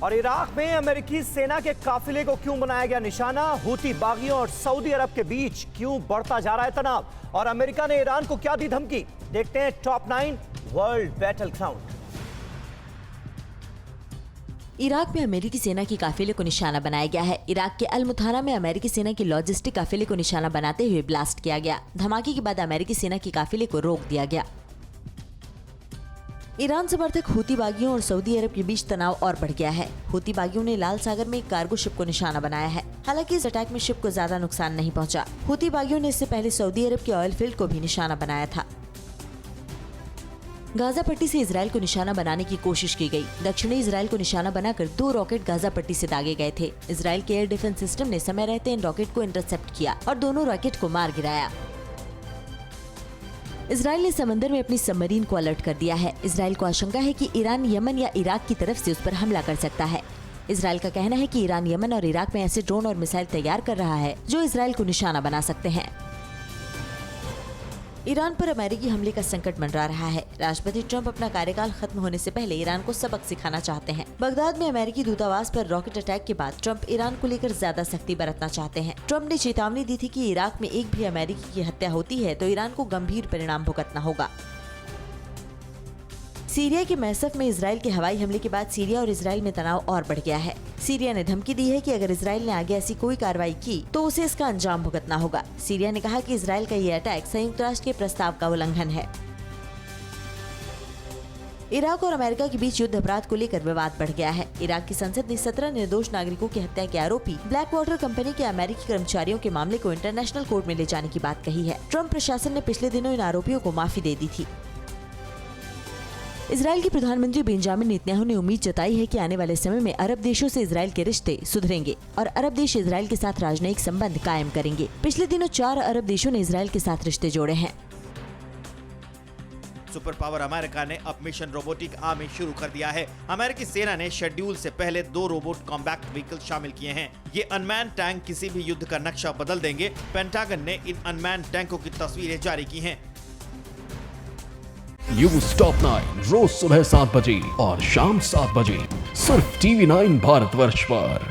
और इराक में अमेरिकी सेना के काफिले को क्यों बनाया गया निशाना? हूती बागियों और सऊदी अरब के बीच क्यों बढ़ता जा रहा है तनाव? और अमेरिका ने ईरान को क्या दी धमकी? देखते हैं top 9 world battle ground. Iraq में अमेरिकी सेना की काफिले को निशाना बनाया गया है। इराक के अल मुथाना में अमेरिकी सेना की लॉजिस्टिक काफिले को निशाना बनाते हुए ब्लास्ट किया गया। धमाके के बाद अमेरिकी सेना की काफिले को रोक दिया गया। ईरान समर्थक हूती बागियों और सऊदी अरब के बीच तनाव और बढ़ गया है। हूती बागियों ने लाल सागर में एक कार्गो शिप को निशाना बनाया है। हालांकि इस अटैक में शिप को ज्यादा नुकसान नहीं पहुंचा। हूती बागियों ने इससे पहले सऊदी अरब के ऑयल फील्ड को भी निशाना बनाया था। गाजा पट्टी से इजराइल को निशाना बनाने की कोशिश की गई। दक्षिणी इजराइल को निशाना बनाकर 2 रॉकेट गाजा पट्टी से दागे गए थे। इजराइल के एयर डिफेंस सिस्टम ने समय रहते इन रॉकेट को इंटरसेप्ट किया और दोनों रॉकेट को मार गिराया। इजराइल ने समंदर में अपनी सबमरीन को अलर्ट कर दिया है। इजराइल को आशंका है कि ईरान यमन या इराक की तरफ से उस पर हमला कर सकता है। इजराइल का कहना है कि ईरान यमन और इराक में ऐसे ड्रोन और मिसाइल तैयार कर रहा है जो इजराइल को निशाना बना सकते हैं। ईरान पर अमेरिकी हमले का संकट मंडरा रहा है। राष्ट्रपति ट्रंप अपना कार्यकाल खत्म होने से पहले ईरान को सबक सिखाना चाहते हैं। बगदाद में अमेरिकी दूतावास पर रॉकेट अटैक के बाद ट्रंप ईरान को लेकर ज्यादा सख्ती बरतना चाहते हैं। ट्रंप ने चेतावनी दी थी कि इराक में एक भी अमेरिकी की हत्या होती है तो ईरान को गंभीर परिणाम भुगतना होगा। सीरिया के मैसफ में इजराइल के हवाई हमले के बाद सीरिया और इजराइल में तनाव और बढ़ गया है। सीरिया ने धमकी दी है कि अगर इजराइल ने आगे ऐसी कोई कार्रवाई की तो उसे इसका अंजाम भुगतना होगा। सीरिया ने कहा कि इजराइल का ये अटैक संयुक्त राष्ट्र के प्रस्ताव का उल्लंघन है। इराक और अमेरिका के बीच युद्ध अपराध को लेकर विवाद बढ़ गया है। इराक की संसद ने 17 निर्दोष नागरिकों की हत्या के आरोपी ब्लैक वाटर कंपनी के अमेरिकी कर्मचारियों के मामले को इंटरनेशनल कोर्ट में ले जाने की बात कही है। ट्रंप प्रशासन ने पिछले दिनों इन आरोपियों को माफी दे दी थी। इजराइल के प्रधानमंत्री बेंजामिन नेतन्याहू ने उम्मीद जताई है कि आने वाले समय में अरब देशों से इजराइल के रिश्ते सुधरेंगे और अरब देश इजराइल के साथ राजनयिक संबंध कायम करेंगे। पिछले दिनों 4 अरब देशों ने इजराइल के साथ रिश्ते जोड़े हैं। सुपर पावर अमेरिका ने अब मिशन रोबोटिक आर्मी शुरू कर दिया है। अमेरिकी सेना ने शेड्यूल से पहले 2 रोबोट कॉम्बैक्ट व्हीकल शामिल किए हैं। ये अनमैन टैंक किसी भी युद्ध का नक्शा बदल देंगे। पेंटागन ने इन अनमैन टैंकों की तस्वीरें जारी की हैं। न्यूज़ टॉप 9 रोज सुबह 7 बजे और शाम 7 बजे सिर्फ TV9 भारतवर्ष पर।